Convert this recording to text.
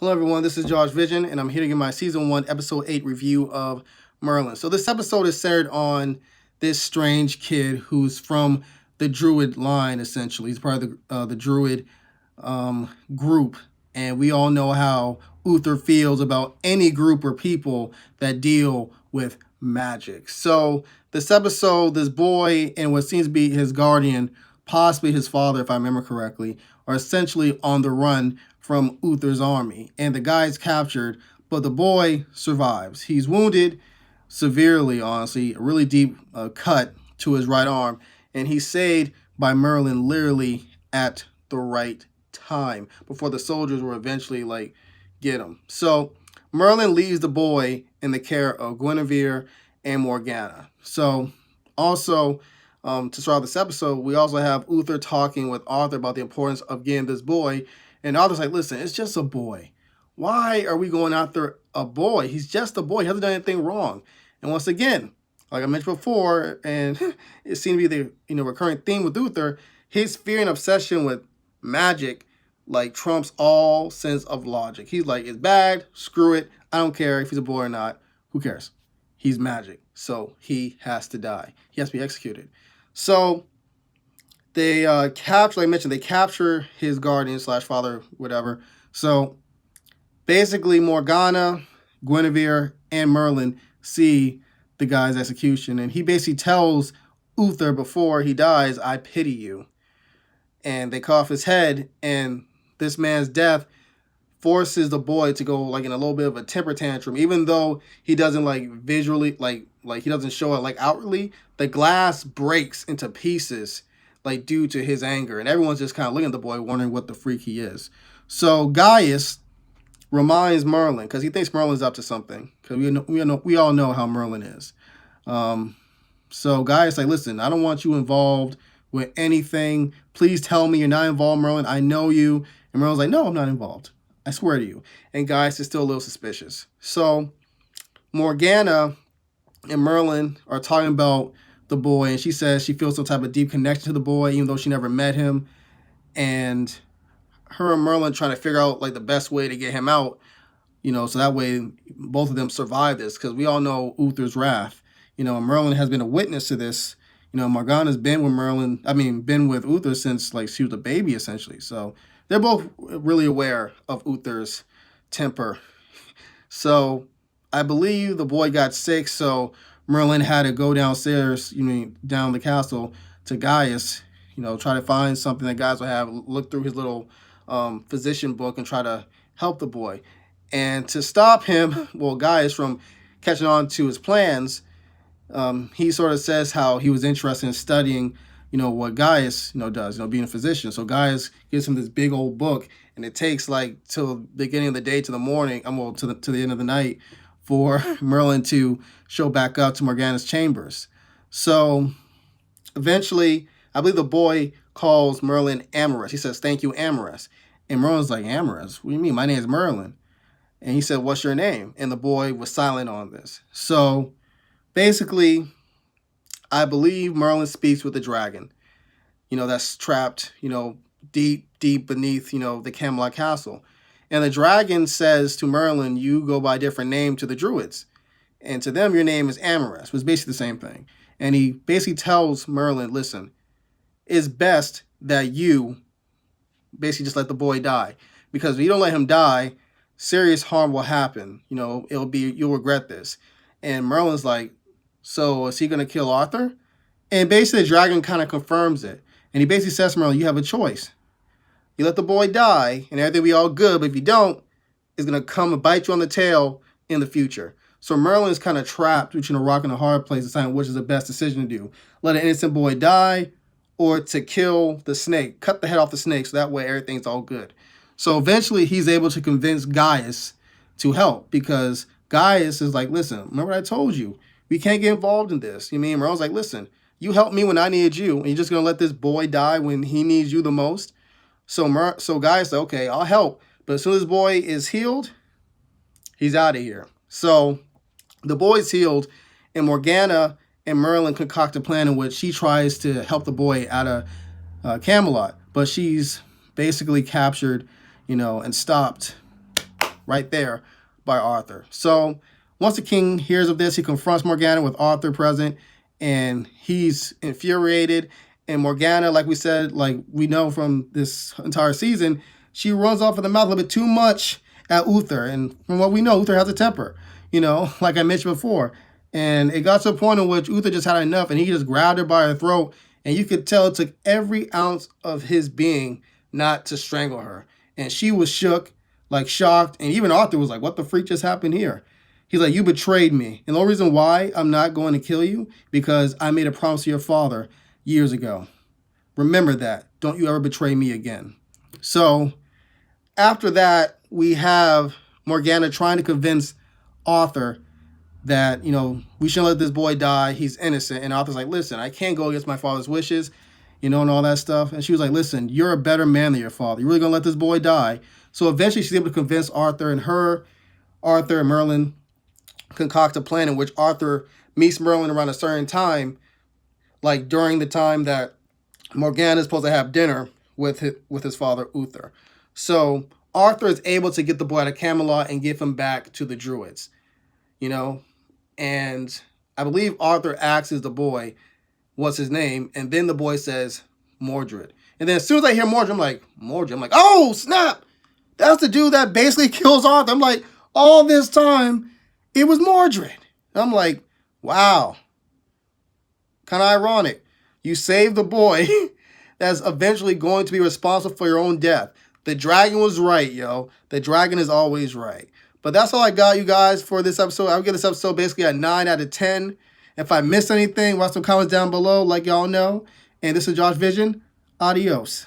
Hello everyone, this is Josh Vision, and I'm here to give my Season 1, Episode 8 review of Merlin. So this episode is centered on this strange kid who's from the Druid line, essentially. He's part of the Druid group, and we all know how Uther feels about any group or people that deal with magic. So this episode, this boy and what seems to be his guardian, possibly his father if I remember correctly, are essentially on the run from Uther's army. And the guy's captured, but the boy survives. He's wounded severely, honestly, a really deep cut to his right arm. And he's saved by Merlin literally at the right time before the soldiers will eventually get him. So Merlin leaves the boy in the care of Guinevere and Morgana. So also, to start this episode, we also have Uther talking with Arthur about the importance of getting this boy. And Arthur's like, listen, it's just a boy. Why are we going after a boy? He's just a boy. He hasn't done anything wrong. And once again, like I mentioned before, and it seemed to be the recurring theme with Uther, his fear and obsession with magic trumps all sense of logic. He's like, it's bad, screw it. I don't care if he's a boy or not. Who cares? He's magic. So he has to die. He has to be executed. So they capture, like I mentioned, they capture his guardian / father, whatever. So basically Morgana, Guinevere, and Merlin see the guy's execution. And he basically tells Uther before he dies, I pity you. And they cut off his head, and this man's death forces the boy to go in a little bit of a temper tantrum, even though he doesn't visually he doesn't show it outwardly. The glass breaks into pieces due to his anger, and everyone's just kind of looking at the boy wondering what the freak he is. So Gaius reminds Merlin, because he thinks Merlin's up to something, because we all know how Merlin is. So Gaius listen, I don't want you involved with anything. Please tell me you're not involved, Merlin. I know you. And Merlin's like, no, I'm not involved. I swear to you. And Gaius is still a little suspicious. So Morgana and Merlin are talking about the boy, and she says she feels some type of deep connection to the boy, even though she never met him. And her and Merlin trying to figure out the best way to get him out, so that way both of them survive this, because we all know Uther's wrath. Merlin has been a witness to this. Morgana's been with been with Uther since she was a baby, essentially. So they're both really aware of Uther's temper. So I believe the boy got sick, so Merlin had to go downstairs, down the castle to Gaius, try to find something that Gaius would have, look through his little physician book and try to help the boy. And to stop him, Gaius from catching on to his plans, he sort of says how he was interested in studying, what Gaius, does, being a physician. So Gaius gives him this big old book, and it takes till the beginning of the day to the morning, to the end of the night, for Merlin to show back up to Morgana's chambers. So eventually, I believe the boy calls Merlin Amorous. He says, thank you, Amorous. And Merlin's like, Amorous? What do you mean? My name is Merlin. And he said, what's your name? And the boy was silent on this. So basically, I believe Merlin speaks with the dragon, that's trapped, deep beneath, the Camelot Castle. And the dragon says to Merlin, you go by a different name to the Druids. And to them, your name is Amorous, which is basically the same thing. And he basically tells Merlin, listen, it's best that you basically just let the boy die. Because if you don't let him die, serious harm will happen. You'll regret this. And Merlin's like, so is he going to kill Arthur? And basically the dragon kind of confirms it. And he basically says to Merlin, you have a choice. You let the boy die, and everything will be all good, but if you don't, it's going to come and bite you on the tail in the future. So Merlin is kind of trapped between a rock and a hard place, deciding which is the best decision to do. Let an innocent boy die, or to kill the snake, cut the head off the snake, so that way everything's all good. So eventually he's able to convince Gaius to help, because Gaius is like, listen, remember what I told you? We can't get involved in this. Merlin's like, listen, you helped me when I needed you, and you're just going to let this boy die when he needs you the most? So Gaius said, okay, I'll help. But as soon as this boy is healed, he's out of here. So the boy's healed, and Morgana and Merlin concoct a plan in which she tries to help the boy out of Camelot. But she's basically captured, and stopped right there by Arthur. So once the king hears of this, he confronts Morgana with Arthur present, and he's infuriated. And Morgana, like we said, like we know from this entire season, she runs off of the mouth a little bit too much at Uther. And from what we know, Uther has a temper, like I mentioned before. And it got to a point in which Uther just had enough, and he just grabbed her by her throat. And you could tell it took every ounce of his being not to strangle her. And she was shook, like shocked. And even Arthur was like, what the freak just happened here? He's like, you betrayed me. And the only reason why I'm not going to kill you, because I made a promise to your father years ago. Remember that. Don't you ever betray me again. So after that, we have Morgana trying to convince Arthur that, we shouldn't let this boy die. He's innocent. And Arthur's like, listen, I can't go against my father's wishes, and all that stuff. And she was like, listen, you're a better man than your father. You're really going to let this boy die? So eventually she's able to convince Arthur, and Arthur and Merlin concoct a plan in which Arthur meets Merlin around a certain time, like during the time that Morgana is supposed to have dinner with his father, Uther. So Arthur is able to get the boy out of Camelot and give him back to the Druids, and I believe Arthur asks the boy what's his name, and then the boy says Mordred. And then as soon as I hear Mordred, I'm like, oh, snap! That's the dude that basically kills Arthur. I'm like, all this time, it was Mordred. And I'm like, wow. Kind of ironic. You saved the boy that's eventually going to be responsible for your own death. The dragon was right, yo. The dragon is always right. But that's all I got, you guys, for this episode. I would give this episode basically a 9 out of 10. If I missed anything, write some comments down below, like y'all know. And this is Josh Vision. Adios.